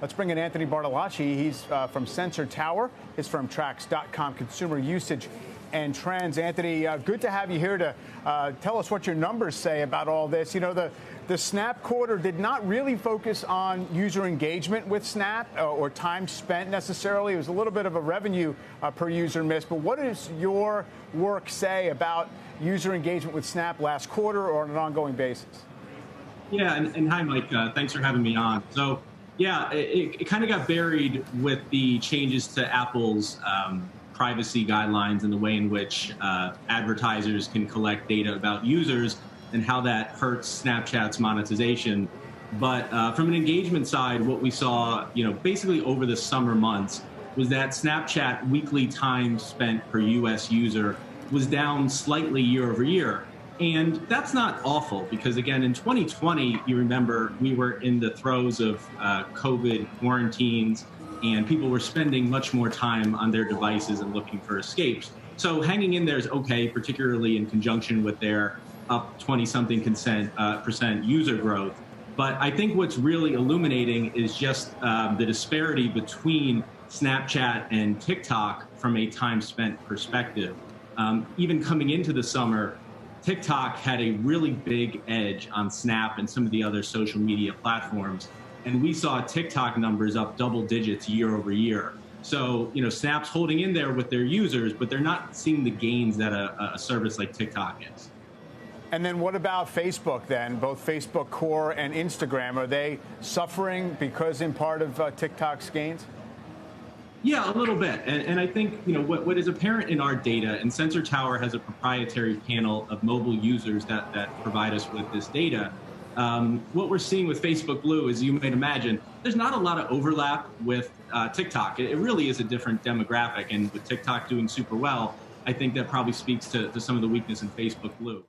Let's bring in Anthony Bartolacci. He's from Sensor Tower. His firm tracks .com consumer usage and trends. Anthony, good to have you here to tell us what your numbers say about all this. You know, the Snap quarter did not really focus on user engagement with Snap or time spent necessarily. It was a little bit of a revenue per user miss. But what does your work say about user engagement with Snap last quarter or on an ongoing basis? Yeah, and hi, Mike. Thanks for having me on. So, yeah, it kind of got buried with the changes to Apple's privacy guidelines and the way in which advertisers can collect data about users and how that hurts Snapchat's monetization. But from an engagement side, what we saw, basically over the summer months was that Snapchat weekly time spent per U.S. user was down slightly year over year. And that's not awful because, again, in 2020, you remember we were in the throes of COVID quarantines and people were spending much more time on their devices and looking for escapes. So hanging in there is okay, particularly in conjunction with their up 20-something percent user growth. But I think what's really illuminating is just the disparity between Snapchat and TikTok from a time spent perspective. Even coming into the summer, TikTok had a really big edge on Snap and some of the other social media platforms. And we saw TikTok numbers up double digits year over year. So, Snap's holding in there with their users, but they're not seeing the gains that a service like TikTok is. And then what about Facebook then? Both Facebook Core and Instagram, are they suffering because in part of TikTok's gains? Yeah, a little bit. And I think, what is apparent in our data, and Sensor Tower has a proprietary panel of mobile users that provide us with this data. What we're seeing with Facebook Blue, as you might imagine, there's not a lot of overlap with TikTok. It really is a different demographic. And with TikTok doing super well, I think that probably speaks to some of the weakness in Facebook Blue.